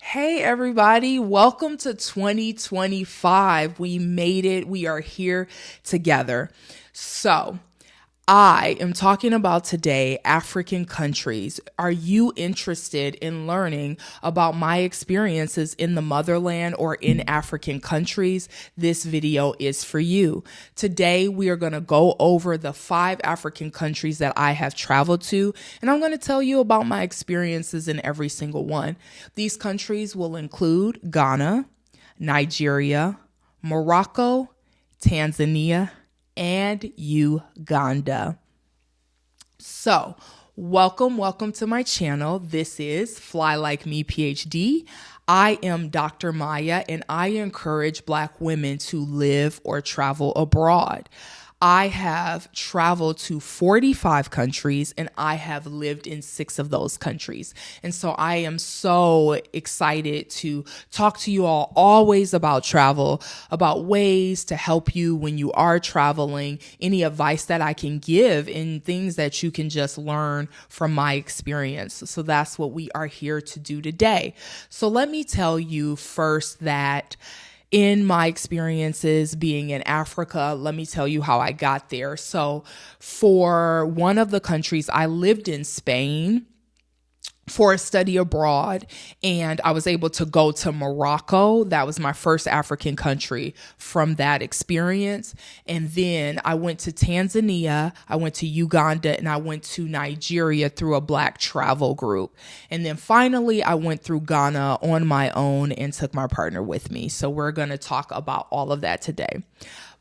Hey everybody, welcome to 2025. We made it. We are here together. So, I am talking about today African countries. Are you interested in learning about my experiences in the motherland or in African countries? This video is for you. Today, we are going to go over the 5 African countries that I have traveled to, and I'm going to tell you about my experiences in every single one. These countries will include Ghana, Nigeria, Morocco, Tanzania, and Uganda. So, welcome to my channel. This is Fly Like Me PhD. I am Dr. Maya, and I encourage Black women to live or travel abroad. I have traveled to 45 countries and I have lived in 6 of those countries. And so I am so excited to talk to you all always about travel, about ways to help you when you are traveling, any advice that I can give and things that you can just learn from my experience. So that's what we are here to do today. So let me tell you first that in my experiences being in Africa, let me tell you how I got there. So for one of the countries, I lived in Spain for a study abroad, and I was able to go to Morocco. That was my first African country from that experience. And then I went to Tanzania, I went to Uganda, and I went to Nigeria through a Black travel group. And then finally, I went through Ghana on my own and took my partner with me. So we're going to talk about all of that today.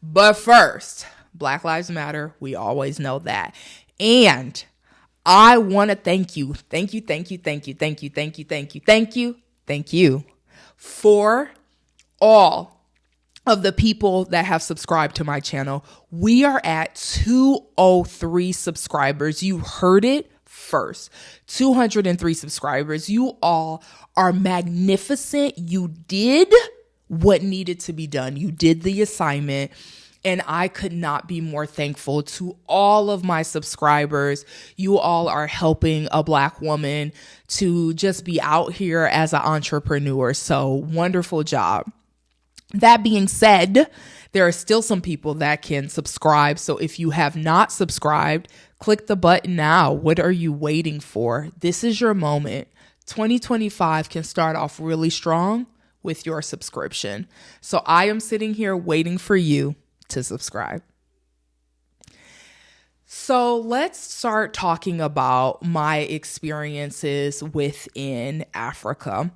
But first, Black Lives Matter. We always know that. And I want to thank you for all of the people that have subscribed to my channel. We are at 203 subscribers. You heard it first. 203 subscribers. You all are magnificent. You did what needed to be done. You did the assignment. And I could not be more thankful to all of my subscribers. You all are helping a Black woman to just be out here as an entrepreneur. So wonderful job. That being said, there are still some people that can subscribe. So if you have not subscribed, click the button now. What are you waiting for? This is your moment. 2025 can start off really strong with your subscription. So I am sitting here waiting for you to subscribe. So let's start talking about my experiences within Africa.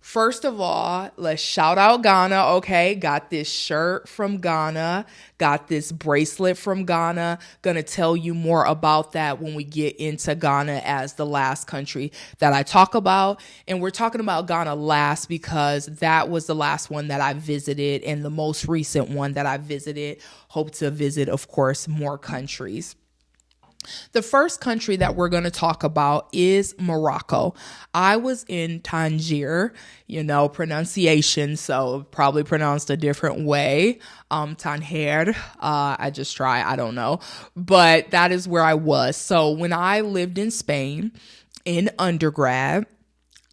First of all, let's shout out Ghana. Okay, got this shirt from Ghana, got this bracelet from Ghana. Gonna tell you more about that when we get into Ghana as the last country that I talk about. And we're talking about Ghana last because that was the last one that I visited and the most recent one that I visited. Hope to visit, of course, more countries. The first country that we're going to talk about is Morocco. I was in Tangier, pronunciation, so probably pronounced a different way. Tangier, I just try, I don't know. But that is where I was. So when I lived in Spain in undergrad,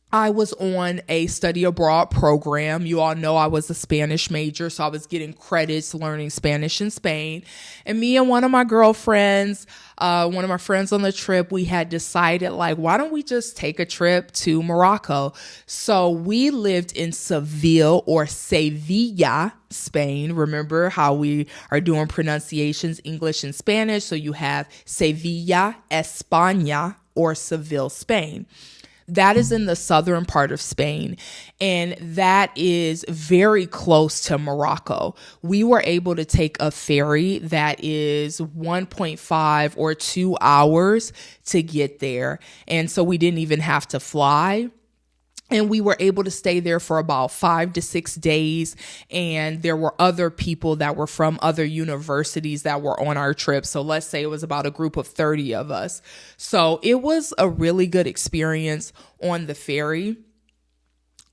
I was on a study abroad program. You all know I was a Spanish major, so I was getting credits learning Spanish in Spain. And me and one of my girlfriends, one of my friends on the trip, we had decided, why don't we just take a trip to Morocco? So we lived in Seville or Sevilla, Spain. Remember how we are doing pronunciations, English and Spanish. So you have Sevilla, España, or Seville, Spain. That is in the southern part of Spain, and that is very close to Morocco. We were able to take a ferry that is 1.5 or 2 hours to get there, and so we didn't even have to fly. And we were able to stay there for about 5 to 6 days. And there were other people that were from other universities that were on our trip. So let's say it was about a group of 30 of us. So it was a really good experience on the ferry.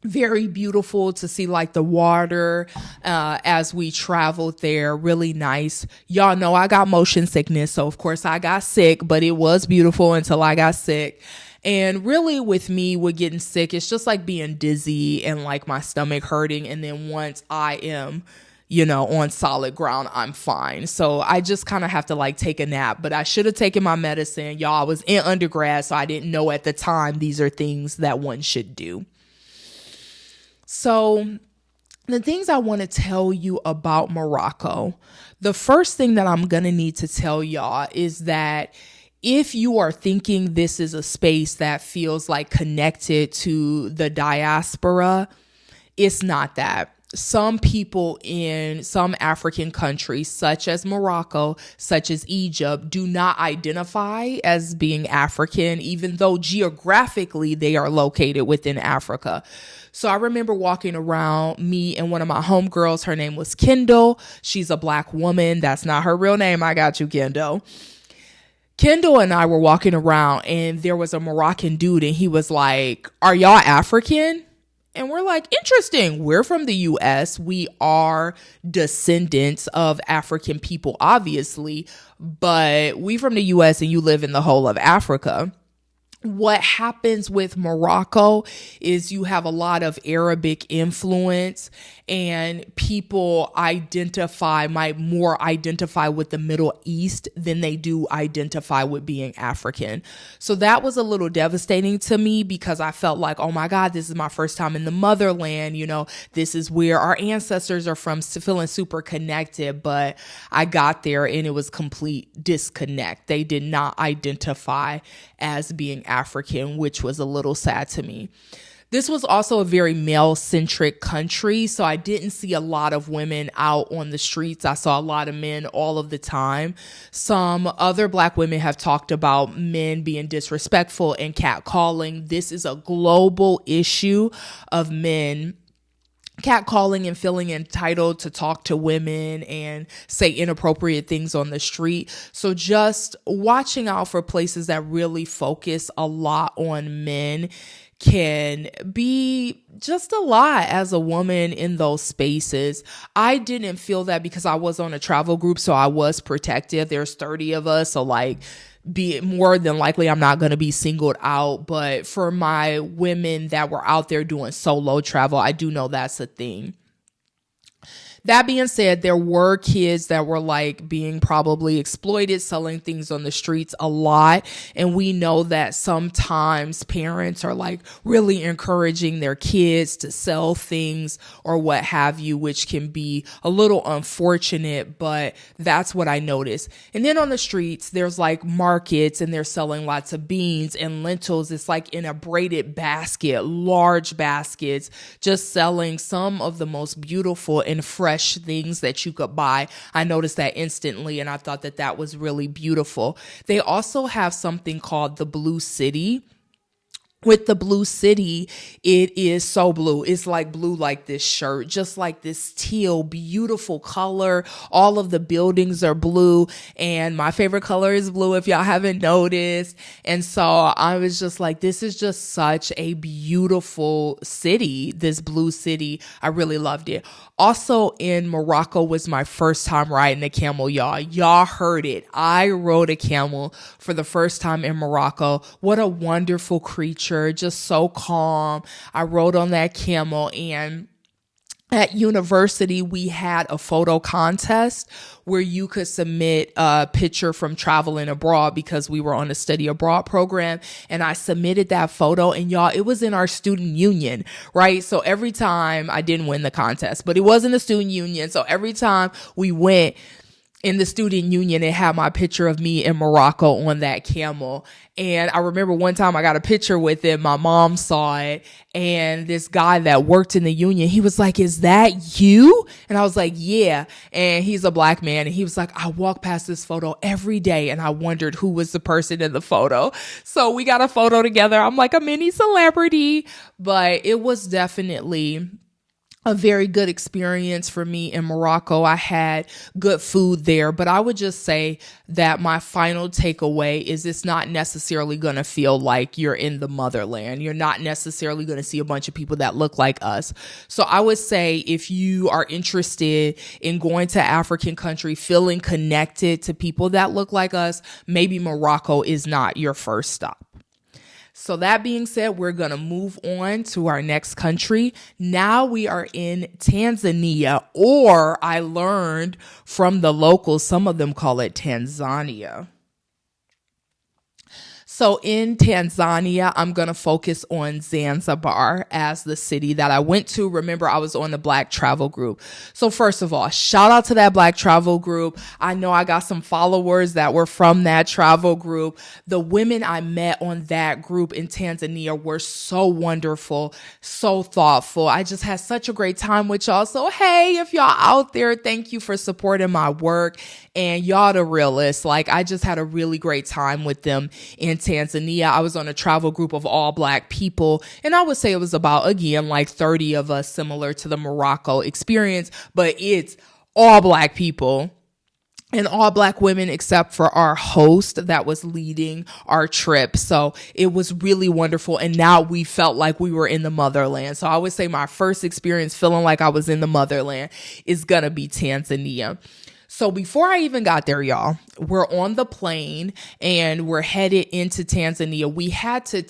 Very beautiful to see the water as we traveled there. Really nice. Y'all know I got motion sickness. So of course I got sick, but it was beautiful until I got sick. And really with me, with getting sick, it's just like being dizzy and like my stomach hurting. And then once I am, on solid ground, I'm fine. So I just kind of have to like take a nap, but I should have taken my medicine. Y'all, I was in undergrad, so I didn't know at the time these are things that one should do. So the things I want to tell you about Morocco, the first thing that I'm going to need to tell y'all is that if you are thinking this is a space that feels like connected to the diaspora, it's not that. Some people in some African countries, such as Morocco, such as Egypt, do not identify as being African, even though geographically they are located within Africa. So I remember walking around, me and one of my homegirls, her name was Kendall. She's a Black woman. That's not her real name. I got you, Kendall. Kendall and I were walking around and there was a Moroccan dude and he was like, "Are y'all African?" And we're like, interesting. We're from the US. We are descendants of African people, obviously, but we from the US and you live in the whole of Africa. What happens with Morocco is you have a lot of Arabic influence and people might more identify with the Middle East than they do identify with being African. So that was a little devastating to me because I felt like, oh my God, this is my first time in the motherland. This is where our ancestors are from, feeling super connected. But I got there and it was complete disconnect. They did not identify as being African, which was a little sad to me. This was also a very male-centric country, so I didn't see a lot of women out on the streets. I saw a lot of men all of the time. Some other Black women have talked about men being disrespectful and catcalling. This is a global issue of men catcalling and feeling entitled to talk to women and say inappropriate things on the street. So just watching out for places that really focus a lot on men can be just a lot as a woman in those spaces. I didn't feel that because I was on a travel group, so I was protected. There's 30 of us, so be more than likely I'm not going to be singled out. But for my women that were out there doing solo travel, I do know that's a thing. That being said, there were kids that were being probably exploited, selling things on the streets a lot. And we know that sometimes parents are really encouraging their kids to sell things or what have you, which can be a little unfortunate, but that's what I noticed. And then on the streets, there's markets and they're selling lots of beans and lentils. It's in a braided basket, large baskets, just selling some of the most beautiful and fresh things that you could buy. I noticed that instantly and I thought that was really beautiful. They also have something called the Blue City. With the Blue City, it is so blue. It's blue like this shirt, just like this teal, beautiful color. All of the buildings are blue and my favorite color is blue if y'all haven't noticed. And so I was just this is just such a beautiful city, this Blue City. I really loved it. Also in Morocco was my first time riding a camel, y'all. Y'all heard it. I rode a camel for the first time in Morocco. What a wonderful creature. Just so calm. I rode on that camel and at university, we had a photo contest where you could submit a picture from traveling abroad because we were on a study abroad program. And I submitted that photo and y'all, it was in our student union, right? So every time I didn't win the contest, but it was in the student union. So every time we went in the student union, it had my picture of me in Morocco on that camel. And I remember one time I got a picture with it. My mom saw it. And this guy that worked in the union, he was like, "Is that you?" And I was like, "Yeah." And he's a Black man. And he was like, "I walk past this photo every day." And I wondered who was the person in the photo. So we got a photo together. I'm like a mini celebrity. But it was definitely a very good experience for me in Morocco. I had good food there, but I would just say that my final takeaway is it's not necessarily going to feel like you're in the motherland. You're not necessarily going to see a bunch of people that look like us. So I would say if you are interested in going to African country, feeling connected to people that look like us, maybe Morocco is not your first stop. So that being said, we're going to move on to our next country. Now we are in Tanzania, or I learned from the locals, some of them call it Tanzania. So in Tanzania, I'm going to focus on Zanzibar as the city that I went to. Remember, I was on the Black Travel Group. So first of all, shout out to that Black Travel Group. I know I got some followers that were from that travel group. The women I met on that group in Tanzania were so wonderful, so thoughtful. I just had such a great time with y'all. So hey, if y'all out there, thank you for supporting my work. And y'all the realists. Like, I just had a really great time with them in Tanzania. I was on a travel group of all Black people, and I would say it was about, again, like 30 of us, similar to the Morocco experience, but it's all Black people and all Black women except for our host that was leading our trip. So it was really wonderful. And now we felt like we were in the motherland. So I would say my first experience feeling like I was in the motherland is going to be Tanzania. So before I even got there, y'all, we're on the plane and we're headed into Tanzania. We had to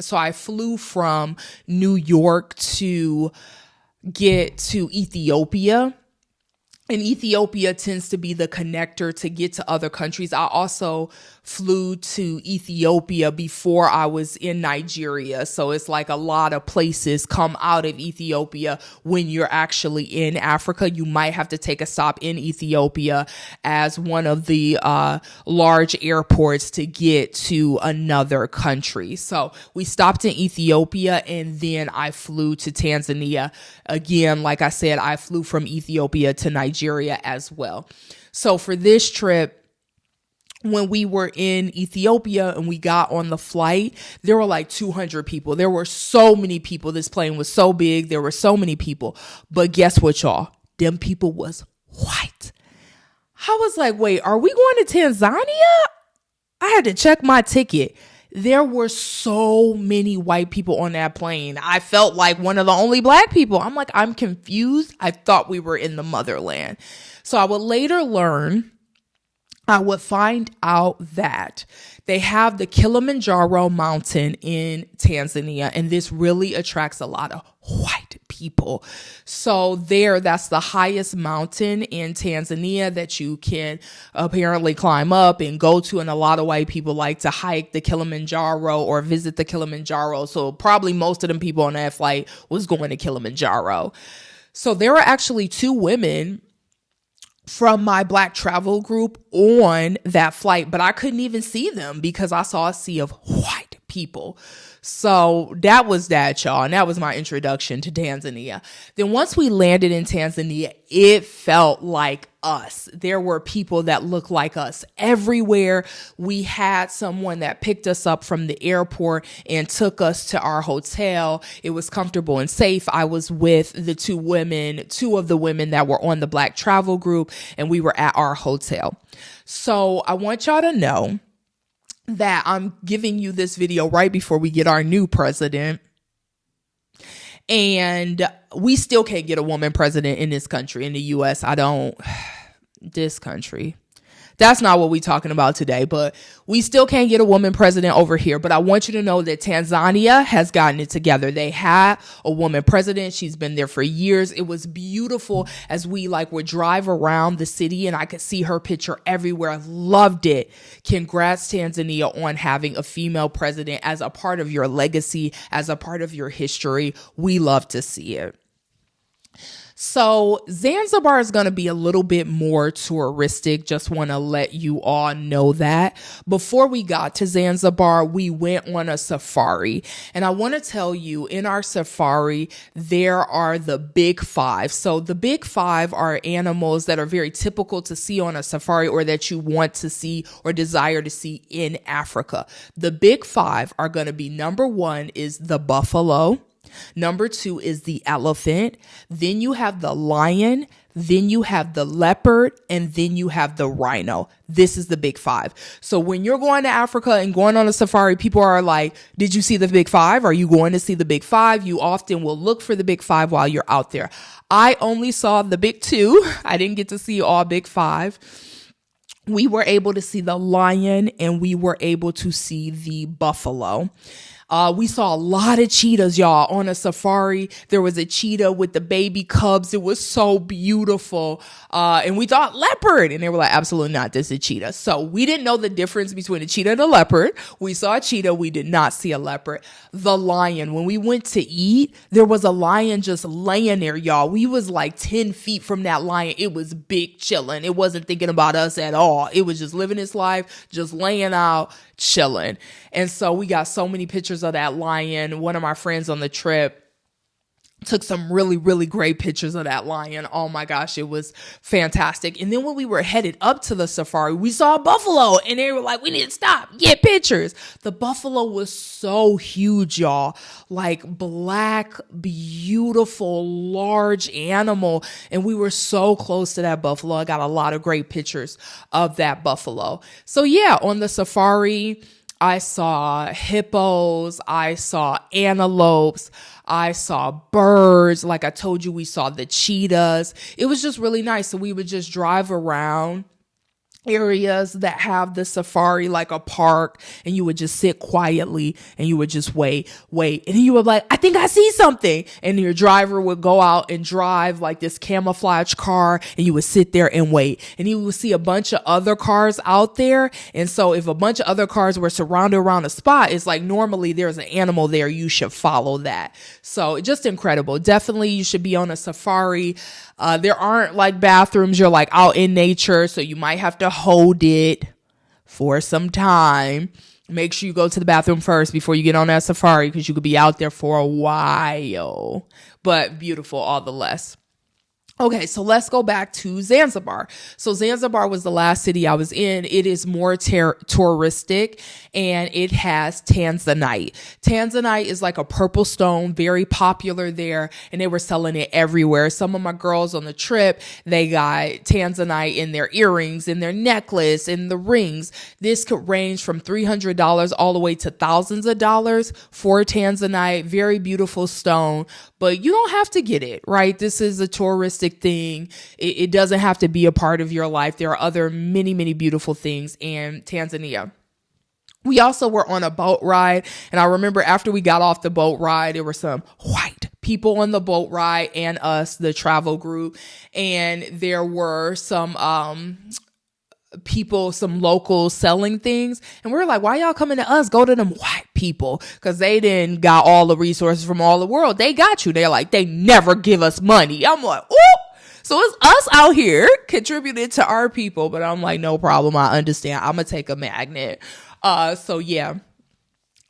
so I flew from New York to get to Ethiopia. And Ethiopia tends to be the connector to get to other countries. I also flew to Ethiopia before I was in Nigeria. So it's like a lot of places come out of Ethiopia when you're actually in Africa. You might have to take a stop in Ethiopia as one of the large airports to get to another country. So we stopped in Ethiopia and then I flew to Tanzania. Again, like I said, I flew from Ethiopia to Nigeria as well. So for this trip, when we were in Ethiopia and we got on the flight, there were like 200 people. There were so many people. This plane was so big. There were so many people. But guess what, y'all? Them people was white. I was like, wait, are we going to Tanzania? I had to check my ticket. There were so many white people on that plane. I felt like one of the only Black people. I'm like, I'm confused. I thought we were in the motherland. So I would later learn, I would find out that they have the Kilimanjaro mountain in Tanzania, and this really attracts a lot of white people. So that's the highest mountain in Tanzania that you can apparently climb up and go to, and a lot of white people like to hike the Kilimanjaro or visit the Kilimanjaro. So probably most of them people on that flight was going to Kilimanjaro. So there were actually 2 women from my Black travel group on that flight, but I couldn't even see them because I saw a sea of white people. So that was that, y'all. And that was my introduction to Tanzania. Then once we landed in Tanzania, it felt like us. There were people that looked like us everywhere. We had someone that picked us up from the airport and took us to our hotel. It was comfortable and safe. I was with the 2 of the women that were on the Black travel group, and we were at our hotel. So I want y'all to know that I'm giving you this video right before we get our new president. And we still can't get a woman president in this country, in the U.S. This country. That's not what we're talking about today, but we still can't get a woman president over here. But I want you to know that Tanzania has gotten it together. They had a woman president. She's been there for years. It was beautiful as we would drive around the city and I could see her picture everywhere. I loved it. Congrats, Tanzania, on having a female president as a part of your legacy, as a part of your history. We love to see it. So Zanzibar is going to be a little bit more touristic. Just want to let you all know that. Before we got to Zanzibar, we went on a safari. And I want to tell you, in our safari, there are the big 5. So the big 5 are animals that are very typical to see on a safari or that you want to see or desire to see in Africa. The big 5 are going to be, number 1 is the buffalo. Number 2 is the elephant. Then you have the lion. Then you have the leopard. And then you have the rhino. This is the big 5. So when you're going to Africa and going on a safari, people are like, did you see the big 5? Are you going to see the big 5? You often will look for the big 5 while you're out there. I only saw the big 2. I didn't get to see all big 5. We were able to see the lion and we were able to see the buffalo. We saw a lot of cheetahs, y'all, on a safari. There was a cheetah with the baby cubs. It was so beautiful. And we thought leopard. And they were like, absolutely not. This is a cheetah. So we didn't know the difference between a cheetah and a leopard. We saw a cheetah. We did not see a leopard. The lion. When we went to eat, there was a lion just laying there, y'all. We was like 10 feet from that lion. It was big chilling. It wasn't thinking about us at all. It was just living its life, just laying out, chilling. And so we got so many pictures of that lion. One of my friends on the trip took some really, really great pictures of that lion. Oh my gosh, it was fantastic. And then when we were headed up to the safari, we saw a buffalo and they were like, we need to stop, get pictures. The buffalo was so huge, y'all, like black, beautiful, large animal. And we were so close to that buffalo. I got a lot of great pictures of that buffalo. So yeah, on the safari, I saw hippos, I saw antelopes, I saw birds. Like I told you, we saw the cheetahs. It was just really nice. So we would just drive around areas that have the safari, like a park, and you would just sit quietly and you would just wait. And you would be like, I think I see something. And your driver would go out and drive like this camouflage car and you would sit there and wait. And you would see a bunch of other cars out there. And so if a bunch of other cars were surrounded around a spot, it's like normally there's an animal there. You should follow that. So just incredible. Definitely you should be on a safari. There aren't like bathrooms. You're like out in nature. So you might have to hold it for some time. Make sure you go to the bathroom first before you get on that safari because you could be out there for a while. But beautiful all the less. Okay, so let's go back to Zanzibar. So Zanzibar was the last city I was in. It is more touristic and it has Tanzanite. Tanzanite is like a purple stone, very popular there, and they were selling it everywhere. Some of my girls on the trip, they got Tanzanite in their earrings, in their necklace, in the rings. This could range from $300 all the way to thousands of dollars for Tanzanite. Very beautiful stone, but you don't have to get it, right? This is a touristic thing. It doesn't have to be a part of your life. There are other many, many beautiful things in Tanzania. We also were on a boat ride. And I remember after we got off the boat ride, there were some white people on the boat ride and us, the travel group. And there were some, people, some locals selling things. And we were like, why y'all coming to us? Go to them white people. Cause they didn't got all the resources from all the world. They got you. They're like, they never give us money. I'm like, ooh. So it's us out here contributed to our people. But I'm like, no problem. I understand. I'm going to take a magnet. So yeah.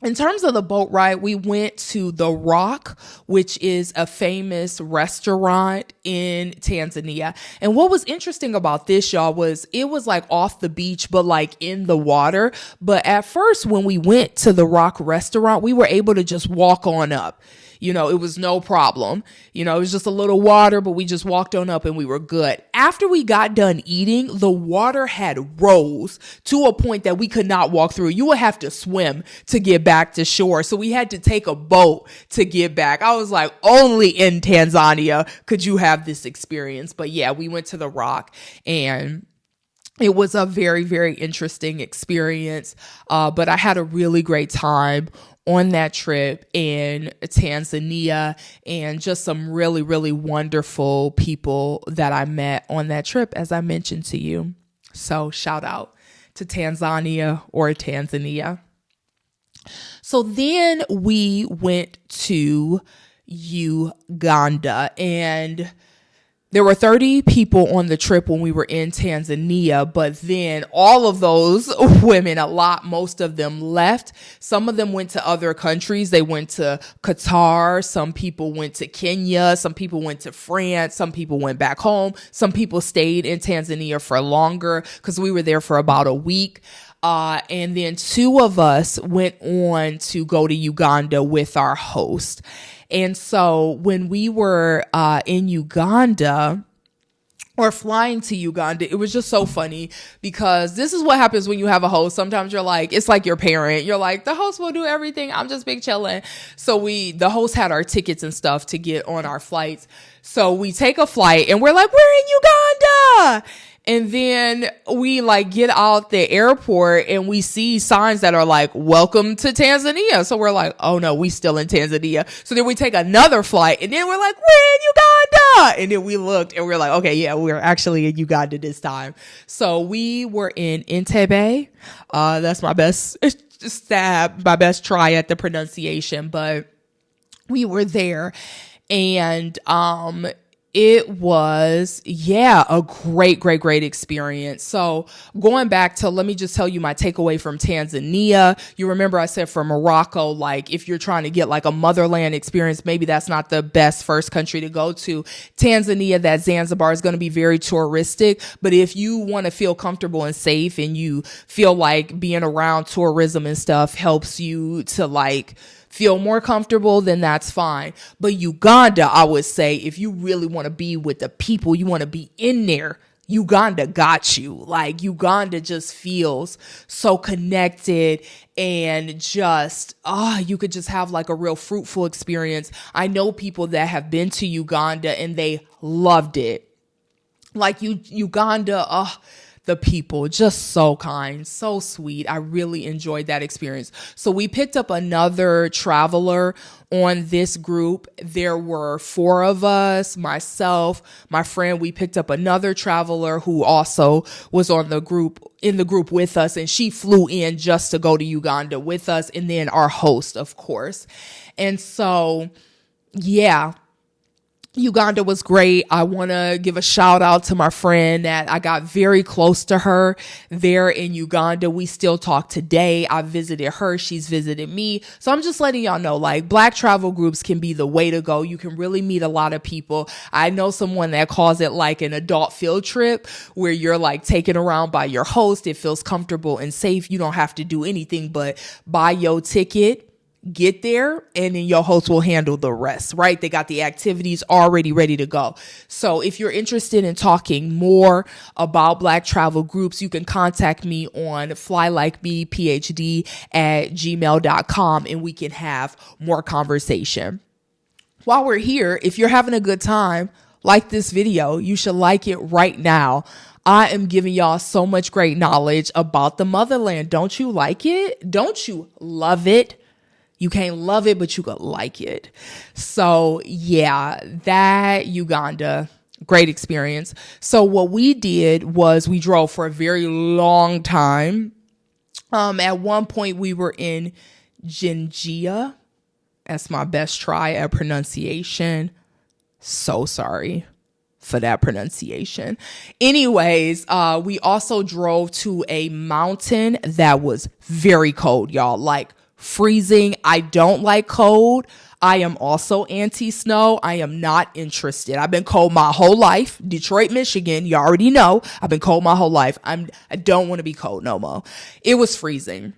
In terms of the boat ride, we went to The Rock, which is a famous restaurant in Tanzania. And what was interesting about this, y'all, was it was like off the beach, but like in the water. But at first, when we went to The Rock restaurant, we were able to just walk on up. You know, it was no problem. You know, it was just a little water, but we just walked on up and we were good. After we got done eating, the water had rose to a point that we could not walk through. You would have to swim to get back to shore. So we had to take a boat to get back. I was like, only in Tanzania could you have this experience. But yeah, we went to The Rock and it was a very, very interesting experience. But I had a really great time on that trip in Tanzania and just some really, really wonderful people that I met on that trip, as I mentioned to you. So shout out to Tanzania or Tanzania. So then we went to Uganda, and there were 30 people on the trip when we were in Tanzania, but then all of those women, most of them left. Some of them went to other countries. They went to Qatar. Some people went to Kenya. Some people went to France. Some people went back home. Some people stayed in Tanzania for longer because we were there for about a week. And then 2 of us went on to go to Uganda with our host. And so when we were in Uganda, or flying to Uganda, it was just so funny because this is what happens when you have a host. Sometimes you're like, it's like your parent. You're like, the host will do everything. I'm just big chilling. So the host had our tickets and stuff to get on our flights. So we take a flight and we're like, we're in Uganda. And then we like get out the airport and we see signs that are like, welcome to Tanzania. So we're like, oh no, we still in Tanzania. So then we take another flight and then we're like, we're in Uganda. And then we looked and we're like, okay, yeah, we're actually in Uganda this time. So we were in Entebbe. That's my best stab, my best try at the pronunciation, but we were there. And it was, a great experience. So going back to, let me just tell you my takeaway from Tanzania. You remember I said for Morocco, like if you're trying to get like a motherland experience, maybe that's not the best first country to go to. Tanzania, that Zanzibar is going to be very touristic. But if you want to feel comfortable and safe and you feel like being around tourism and stuff helps you to like feel more comfortable, then that's fine. But Uganda, I would say, if you really want to be with the people, you want to be in there, Uganda got you. Like Uganda just feels so connected and just, you could just have like a real fruitful experience. I know people that have been to Uganda and they loved it. Like Uganda, the people, just so kind, so sweet. I really enjoyed that experience. So we picked up another traveler on this group. There were 4 of us, myself, my friend. We picked up another traveler who also was in the group with us, and she flew in just to go to Uganda with us, and then our host, of course. And so, Uganda was great. I want to give a shout out to my friend that I got very close to her there in Uganda. We still talk today. I visited her. She's visited me. So I'm just letting y'all know, like, Black travel groups can be the way to go. You can really meet a lot of people. I know someone that calls it like an adult field trip where you're like taken around by your host. It feels comfortable and safe. You don't have to do anything but buy your ticket, get there, and then your host will handle the rest, right? They got the activities already ready to go. So if you're interested in talking more about Black travel groups, you can contact me on flylikmephd@gmail.com and we can have more conversation. While we're here, if you're having a good time, like this video, you should like it right now. I am giving y'all so much great knowledge about the motherland. Don't you like it? Don't you love it? You can't love it, but you could like it. So that Uganda, great experience. So what we did was we drove for a very long time. At one point we were in Tangier. That's my best try at pronunciation. So sorry for that pronunciation. Anyways, we also drove to a mountain that was very cold, y'all. Like freezing. I don't like cold. I am also anti-snow. I am not interested. I've been cold my whole life. Detroit, Michigan. You already know. I've been cold my whole life. I don't want to be cold no more. It was freezing.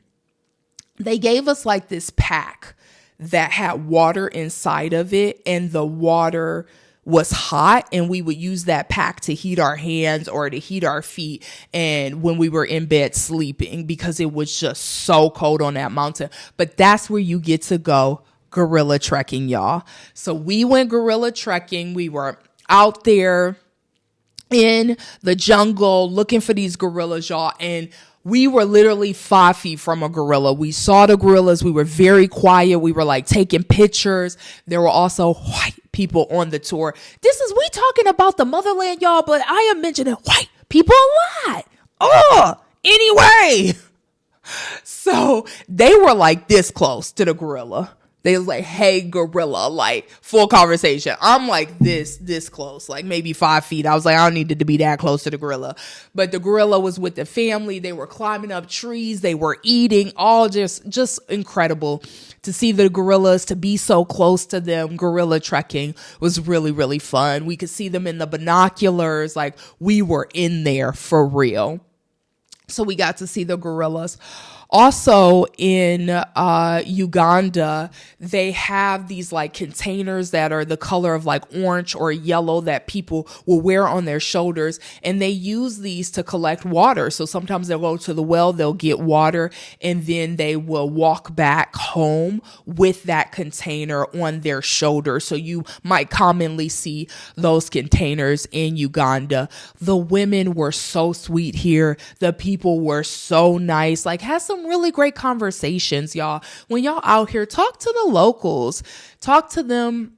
They gave us like this pack that had water inside of it, and the water was hot, and we would use that pack to heat our hands or to heat our feet, and when we were in bed sleeping, because it was just so cold on that mountain. But that's where you get to go gorilla trekking, y'all. So we went gorilla trekking. We were out there in the jungle looking for these gorillas, y'all, and we were literally 5 feet from a gorilla. We saw the gorillas. We were very quiet. We were like taking pictures. There were also white people on the tour. We talking about the motherland, y'all, but I am mentioning white people a lot. Anyway. So they were like this close to the gorilla. They was like, hey, gorilla, like full conversation. I'm like this close, like maybe 5 feet. I was like, I don't need to be that close to the gorilla. But the gorilla was with the family. They were climbing up trees. They were eating, all just incredible to see the gorillas, to be so close to them. Gorilla trekking was really, really fun. We could see them in the binoculars. Like we were in there for real. So we got to see the gorillas. Also in Uganda, they have these like containers that are the color of like orange or yellow that people will wear on their shoulders. And they use these to collect water. So sometimes they'll go to the well, they'll get water, and then they will walk back home with that container on their shoulder. So you might commonly see those containers in Uganda. The women were so sweet here. The people were so nice. Like, had some really great conversations, y'all. When y'all out here, talk to the locals. Talk to them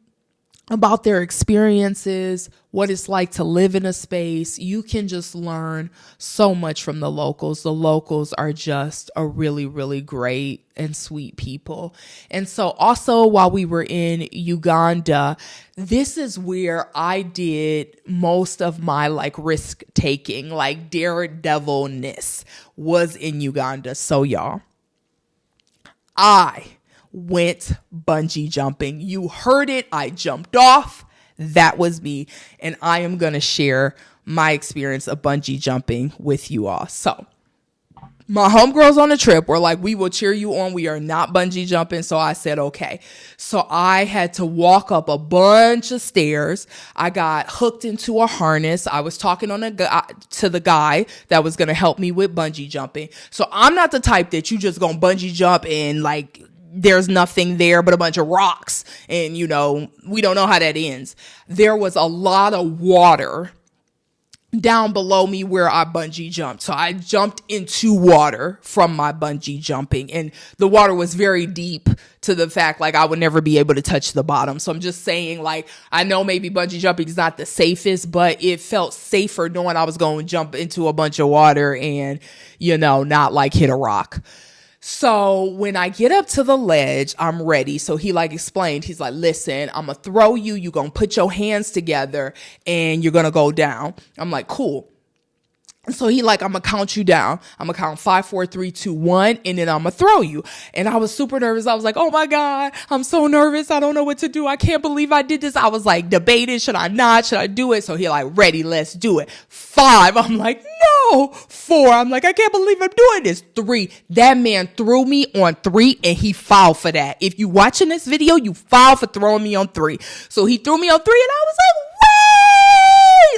about their experiences, what it's like to live in a space. You can just learn so much from the locals. The locals are just a really, really great and sweet people. And so also while we were in Uganda, this is where I did most of my like risk taking, like daredevilness was in Uganda. So y'all, I went bungee jumping. You heard it. I jumped off. That was me. And I am going to share my experience of bungee jumping with you all. So my homegirls on the trip were like, we will cheer you on. We are not bungee jumping. So I said, okay. So I had to walk up a bunch of stairs. I got hooked into a harness. I was talking to the guy that was going to help me with bungee jumping. So I'm not the type that you just going to bungee jump and like, there's nothing there but a bunch of rocks. And, you know, we don't know how that ends. There was a lot of water down below me where I bungee jumped. So I jumped into water from my bungee jumping, and the water was very deep to the fact like I would never be able to touch the bottom. So I'm just saying, like, I know maybe bungee jumping is not the safest, but it felt safer knowing I was going to jump into a bunch of water and, you know, not like hit a rock. So when I get up to the ledge, I'm ready. So he like explained, he's like, listen, I'm going to throw you. You're going to put your hands together and you're going to go down. I'm like, cool. So he like, I'm going to count you down. I'm going to count 5, 4, 3, 2, 1, and then I'm going to throw you. And I was super nervous. I was like, oh my God, I'm so nervous. I don't know what to do. I can't believe I did this. I was like debating, should I not? Should I do it? So he like, ready, let's do it. 5. I'm like, no. 4. I'm like, I can't believe I'm doing this. 3. That man threw me on 3 and he filed for that. If you watching this video, you filed for throwing me on 3. So he threw me on 3 and I was like,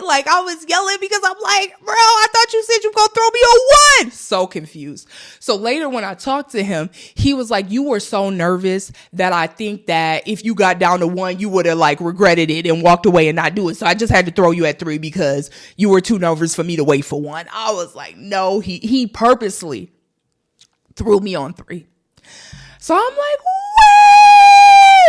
like I was yelling because I'm like, bro, I thought you said you were going to throw me on 1. So confused. So later when I talked to him, he was like, you were so nervous that I think that if you got down to 1, you would have like regretted it and walked away and not do it. So I just had to throw you at 3 because you were too nervous for me to wait for 1. I was like, no, he purposely threw me on 3. So I'm like,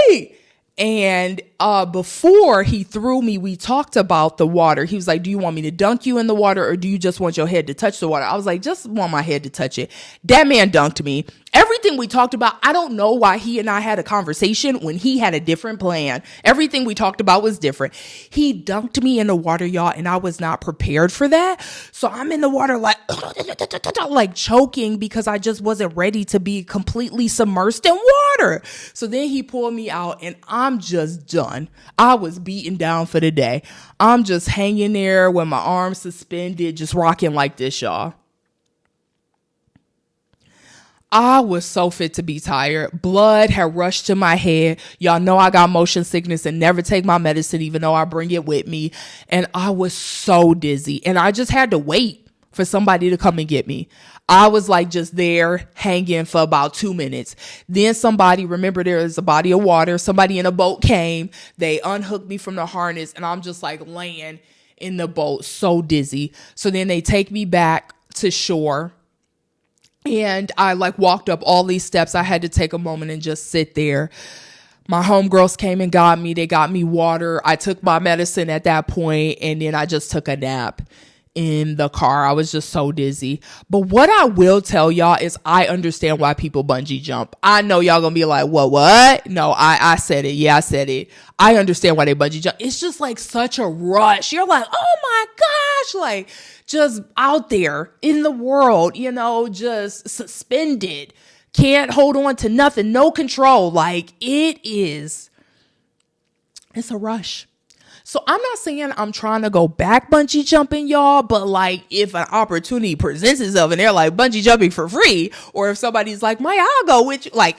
wait. And before he threw me, we talked about the water. He was like, do you want me to dunk you in the water or do you just want your head to touch the water? I was like, just want my head to touch it. That man dunked me. Everything we talked about, I don't know why he and I had a conversation when he had a different plan. Everything we talked about was different. He dunked me in the water, y'all, and I was not prepared for that. So I'm in the water like choking because I just wasn't ready to be completely submersed in water. So then he pulled me out and I'm just done. I was beaten down for the day. I'm just hanging there with my arms suspended, just rocking like this, y'all. I was so fit to be tired. Blood had rushed to my head. Y'all know I got motion sickness and never take my medicine, even though I bring it with me. And I was so dizzy. And I just had to wait for somebody to come and get me. I was like just there hanging for about 2 minutes. Then somebody, remember there is a body of water. Somebody in a boat came. They unhooked me from the harness and I'm just like laying in the boat, so dizzy. So then they take me back to shore. And I like walked up all these steps. I had to take a moment and just sit there. My homegirls came and got me. They got me water. I took my medicine at that point, and then I just took a nap in the car. I was just so dizzy. But what I will tell y'all is I understand why people bungee jump. I know y'all gonna be like, what? No, I said it. Yeah, I said it. I understand why they bungee jump. It's just like such a rush. You're like, oh my gosh, like just out there in the world, you know, just suspended. Can't hold on to nothing. No control. Like it's a rush. So I'm not saying I'm trying to go back bungee jumping, y'all, but like if an opportunity presents itself and they're like bungee jumping for free, or if somebody's like, Maya, I'll go with you, like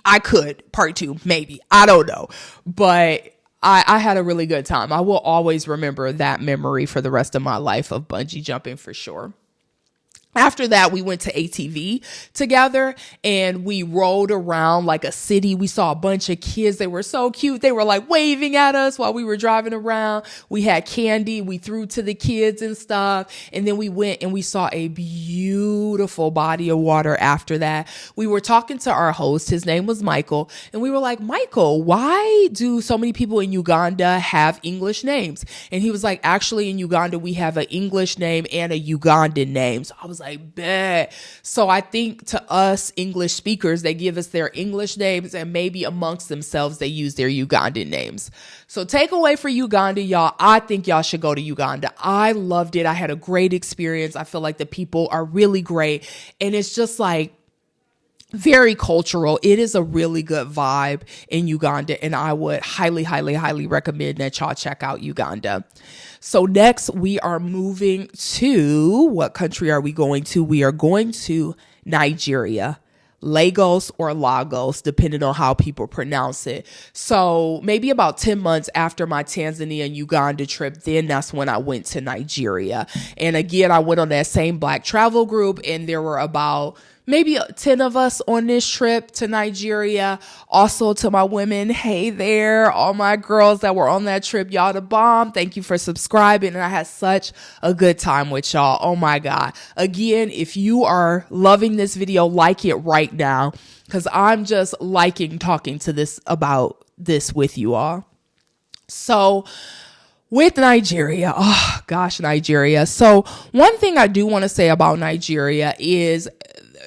I could, part two, maybe, I don't know. But I had a really good time. I will always remember that memory for the rest of my life of bungee jumping for sure. After that, we went to ATV together and we rode around like a city. We saw a bunch of kids. They were so cute. They were like waving at us while we were driving around. We had candy. We threw to the kids and stuff. And then we went and we saw a beautiful body of water after that. We were talking to our host. His name was Michael. And we were like, Michael, why do so many people in Uganda have English names? And he was like, actually in Uganda, we have an English name and a Ugandan name. So I was like, bet. So I think to us English speakers, they give us their English names and maybe amongst themselves, they use their Ugandan names. So takeaway for Uganda, y'all, I think y'all should go to Uganda. I loved it. I had a great experience. I feel like the people are really great. And it's just like, very cultural. It is a really good vibe in Uganda, and I would highly, highly, highly recommend that y'all check out Uganda. So next, we are moving to, what country are we going to? We are going to Nigeria. Lagos or Lagos, depending on how people pronounce it. So maybe about 10 months after my Tanzania and Uganda trip, then that's when I went to Nigeria. And again, I went on that same Black travel group, and there were about maybe 10 of us on this trip to Nigeria. Also to my women, hey there, all my girls that were on that trip, y'all the bomb. Thank you for subscribing. And I had such a good time with y'all. Oh my God. Again, if you are loving this video, like it right now, because I'm just liking talking to this about this with you all. So with Nigeria, oh gosh, Nigeria. So one thing I do want to say about Nigeria is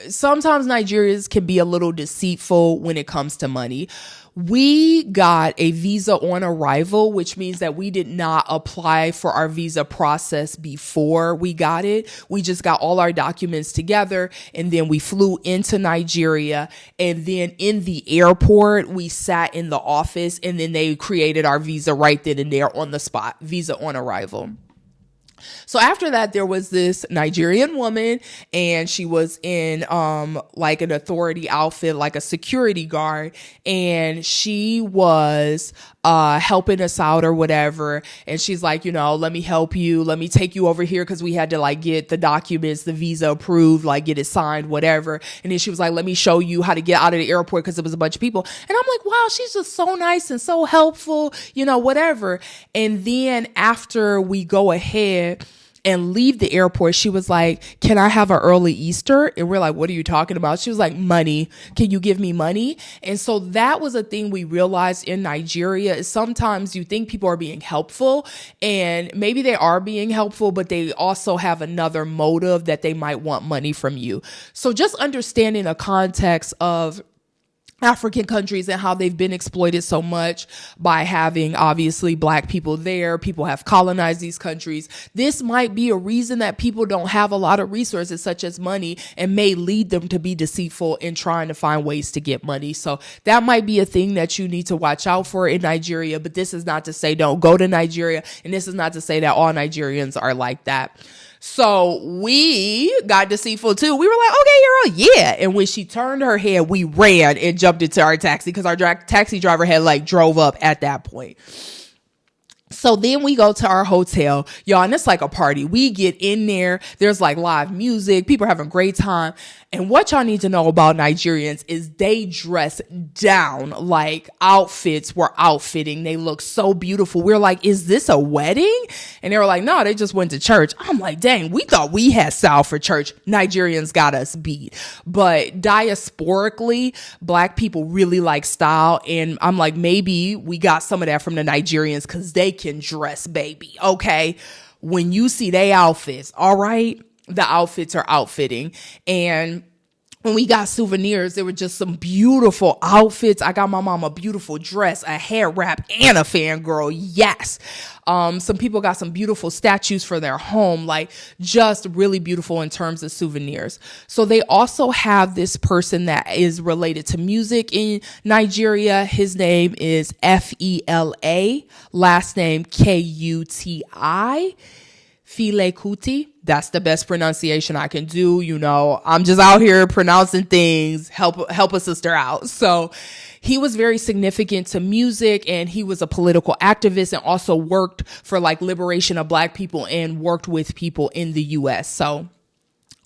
sometimes Nigerians can be a little deceitful when it comes to money. We got a visa on arrival, which means that we did not apply for our visa process before we got it. We just got all our documents together and then we flew into Nigeria. And then in the airport, we sat in the office and then they created our visa right then and there on the spot, visa on arrival. So after that, there was this Nigerian woman and she was in like an authority outfit, like a security guard. And she was helping us out or whatever. And she's like, you know, let me help you. Let me take you over here. Cause we had to like get the documents, the visa approved, like get it signed, whatever. And then she was like, let me show you how to get out of the airport. Cause it was a bunch of people. And I'm like, wow, she's just so nice and so helpful, you know, whatever. And then after we go ahead and leave the airport, she was like, can I have an early Easter? And we're like, what are you talking about? She was like, money. Can you give me money? And so that was a thing we realized in Nigeria is sometimes you think people are being helpful and maybe they are being helpful, but they also have another motive that they might want money from you. So just understanding the context of African countries and how they've been exploited so much by having obviously Black people there. People have colonized these countries. This might be a reason that people don't have a lot of resources such as money and may lead them to be deceitful in trying to find ways to get money. So that might be a thing that you need to watch out for in Nigeria, but this is not to say don't go to Nigeria. And this is not to say that all Nigerians are like that. So we got deceitful too. We were like, okay, girl, yeah. And when she turned her head, we ran and jumped into our taxi because our taxi driver had like drove up at that point. So then we go to our hotel, y'all, and it's like a party. We get in there. There's like live music. People are having a great time. And what y'all need to know about Nigerians is they dress down, like outfits were outfitting. They look so beautiful. We're like, is this a wedding? And they were like, no, they just went to church. I'm like, dang, we thought we had style for church. Nigerians got us beat. But diasporically, Black people really like style. And I'm like, maybe we got some of that from the Nigerians because they can dress, baby. Okay. When you see they outfits, all right, the outfits are outfitting. And when we got souvenirs, there were just some beautiful outfits. I got my mom a beautiful dress, a hair wrap, and a fangirl. Yes. Some people got some beautiful statues for their home, like just really beautiful in terms of souvenirs. So they also have this person that is related to music in Nigeria. His name is Fela, last name Kuti. Fela Kuti. That's the best pronunciation I can do. You know, I'm just out here pronouncing things, help a sister out. So he was very significant to music, and he was a political activist and also worked for like liberation of Black people and worked with people in the US. So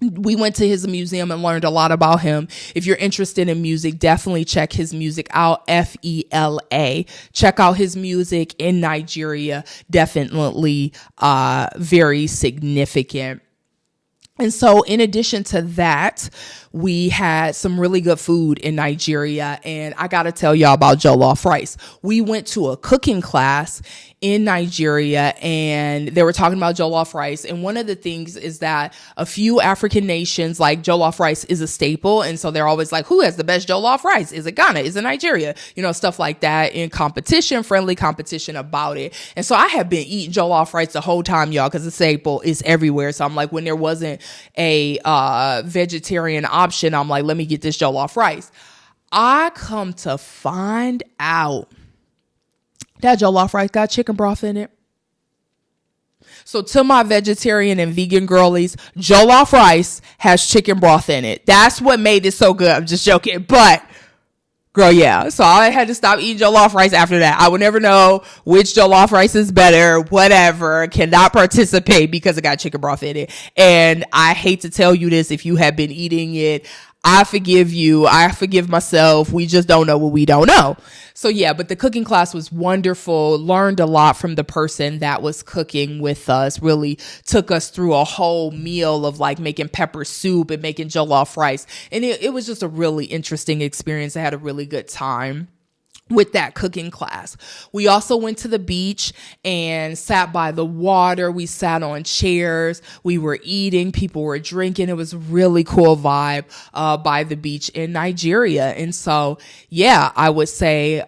we went to his museum and learned a lot about him. If you're interested in music, definitely check his music out. Fela. Check out his music in Nigeria. Definitely very significant. And so in addition to that, we had some really good food in Nigeria. And I got to tell y'all about jollof rice. We went to a cooking class in Nigeria, and they were talking about jollof rice. And one of the things is that a few African nations, like, jollof rice is a staple. And so they're always like, who has the best jollof rice? Is it Ghana? Is it Nigeria? You know, stuff like that, in competition, friendly competition about it. And so I had been eating jollof rice the whole time, y'all, because the staple is everywhere. So I'm like, when there wasn't a vegetarian option, I'm like, let me get this jollof rice. I come to find out that jollof rice got chicken broth in it. So to my vegetarian and vegan girlies, jollof rice has chicken broth in it. That's what made it so good. I'm just joking. But girl, yeah. So I had to stop eating jollof rice after that. I would never know which jollof rice is better, whatever. Cannot participate because it got chicken broth in it. And I hate to tell you this, if you have been eating it, I forgive you. I forgive myself. We just don't know what we don't know. So yeah, but the cooking class was wonderful. Learned a lot from the person that was cooking with us. Really took us through a whole meal of like making pepper soup and making jollof rice. And it was just a really interesting experience. I had a really good time with that cooking class. We also went to the beach and sat by the water. We sat on chairs. We were eating. People were drinking. It was a really cool vibe by the beach in Nigeria. And so, yeah, I would say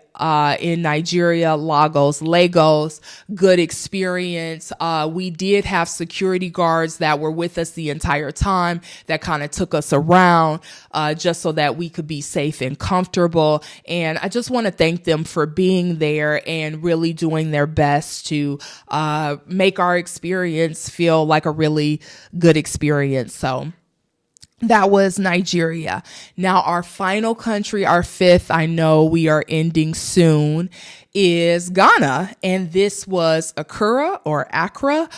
in Nigeria, Lagos, good experience. We did have security guards that were with us the entire time that kind of took us around just so that we could be safe and comfortable. And I just want to thank them for being there and really doing their best to make our experience feel like a really good experience. So that was Nigeria. Now, our final country, our fifth, I know we are ending soon, is Ghana. And this was Accra or Accra.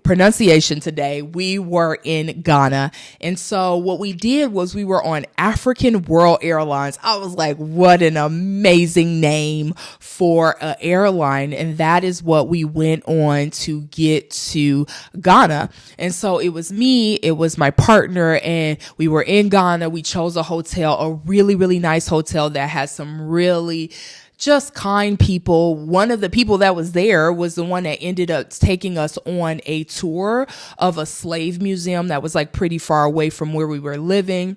Pronunciation today. We were in Ghana. And so what we did was we were on African World Airlines. I was like, what an amazing name for an airline. And that is what we went on to get to Ghana. And so it was me, it was my partner, and we were in Ghana. We chose a hotel, a really, really nice hotel that has some really just kind people. One of the people that was there was the one that ended up taking us on a tour of a slave museum that was like pretty far away from where we were living.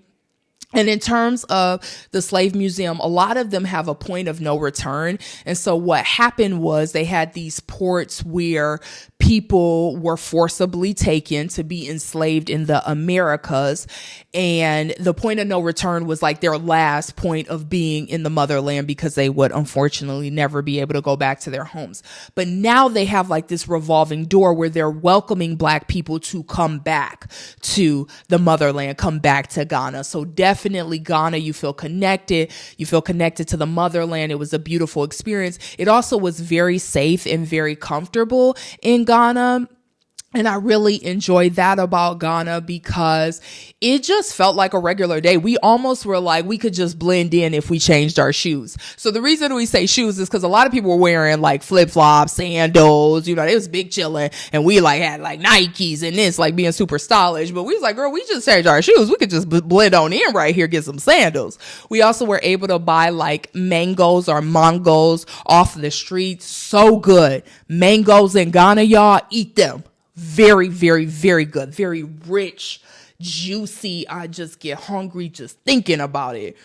And in terms of the slave museum, a lot of them have a point of no return. And so what happened was they had these ports where people were forcibly taken to be enslaved in the Americas. And the point of no return was like their last point of being in the motherland because they would unfortunately never be able to go back to their homes. But now they have like this revolving door where they're welcoming Black people to come back to the motherland, come back to Ghana. So definitely Ghana, you feel connected to the motherland. It was a beautiful experience. It also was very safe and very comfortable in Ghana. And I really enjoyed that about Ghana because it just felt like a regular day. We almost were like, we could just blend in if we changed our shoes. So the reason we say shoes is because a lot of people were wearing like flip-flops, sandals, you know, it was big chilling. And we like had like Nikes and this, like being super stylish. But we was like, girl, we just changed our shoes. We could just blend on in right here, get some sandals. We also were able to buy like mangoes or mangos off the street. So good. Mangoes in Ghana, y'all, eat them. Very, very, very good. Very rich, juicy. I just get hungry just thinking about it.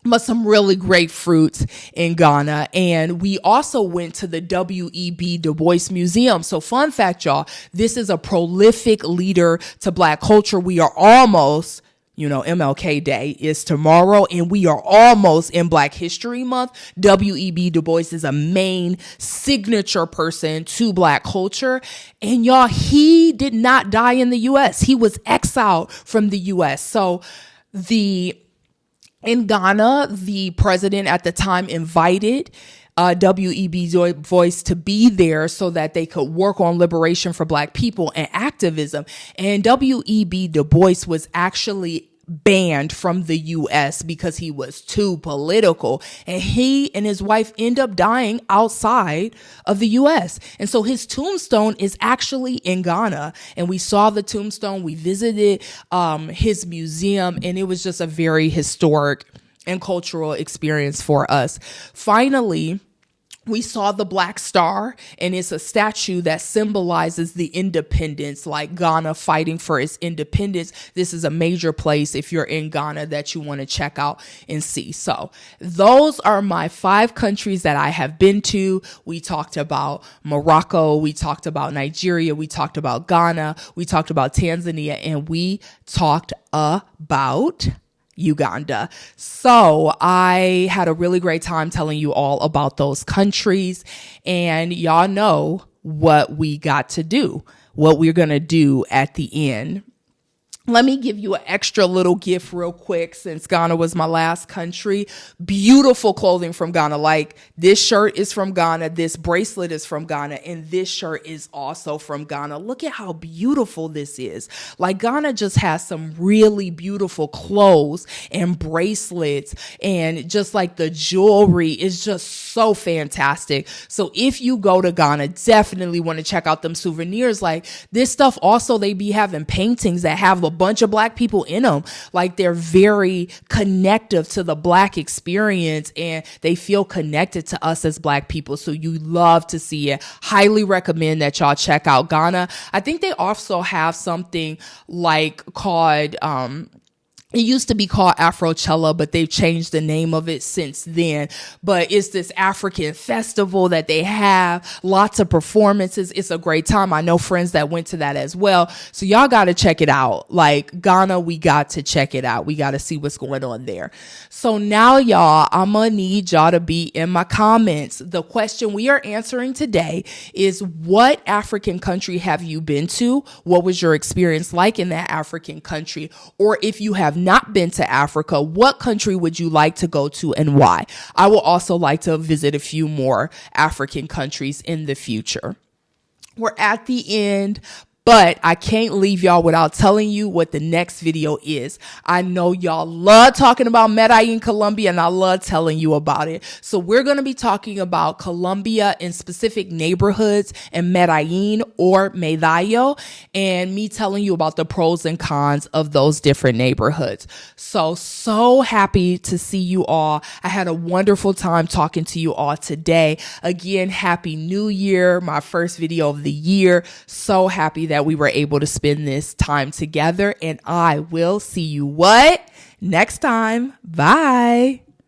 But some really great fruits in Ghana. And we also went to the W.E.B. Du Bois Museum. So fun fact, y'all, this is a prolific leader to Black culture. We are almost, MLK Day is tomorrow, and we are almost in Black History Month. W.E.B. Du Bois is a main signature person to Black culture. And y'all, he did not die in the U.S. He was exiled from the U.S. So in Ghana, the president at the time invited W.E.B. Du Bois to be there so that they could work on liberation for Black people and activism. And W.E.B. Du Bois was actually banned from the U.S. because he was too political. And he and his wife end up dying outside of the U.S. And so his tombstone is actually in Ghana. And we saw the tombstone. We visited his museum, and it was just a very historic and cultural experience for us. Finally, we saw the Black Star, and it's a statue that symbolizes the independence, like Ghana fighting for its independence. This is a major place if you're in Ghana that you want to check out and see. So those are my 5 countries that I have been to. We talked about Morocco. We talked about Nigeria. We talked about Ghana. We talked about Tanzania, and we talked about Uganda. So I had a really great time telling you all about those countries, and y'all know what we got to do, what we're going to do at the end. Let me give you an extra little gift real quick, since Ghana was my last country. Beautiful clothing from Ghana. Like, this shirt is from Ghana, this bracelet is from Ghana, and this shirt is also from Ghana. Look at how beautiful this is. Like, Ghana just has some really beautiful clothes and bracelets, and just like the jewelry is just so fantastic. So if you go to Ghana, definitely want to check out them souvenirs. Like, this stuff also, they be having paintings that have a bunch of Black people in them. Like, they're very connective to the Black experience, and they feel connected to us as Black people. So you love to see it. Highly recommend that y'all check out Ghana. I think they also have something like called, it used to be called Afrochella, but they've changed the name of it since then. But it's this African festival that they have, lots of performances. It's a great time. I know friends that went to that as well. So y'all got to check it out. Like, Ghana, we got to check it out. We got to see what's going on there. So now, y'all, I'm going to need y'all to be in my comments. The question we are answering today is, what African country have you been to? What was your experience like in that African country? Or if you have not been to Africa, what country would you like to go to and why? I will also like to visit a few more African countries in the future. We're at the end, but I can't leave y'all without telling you what the next video is. I know y'all love talking about Medellin, Colombia, and I love telling you about it. So we're going to be talking about Colombia in specific neighborhoods and Medellin or Medallo, and me telling you about the pros and cons of those different neighborhoods. So happy to see you all. I had a wonderful time talking to you all today. Again, Happy New Year, my first video of the year. So happy that we were able to spend this time together, and I will see you next time. Bye.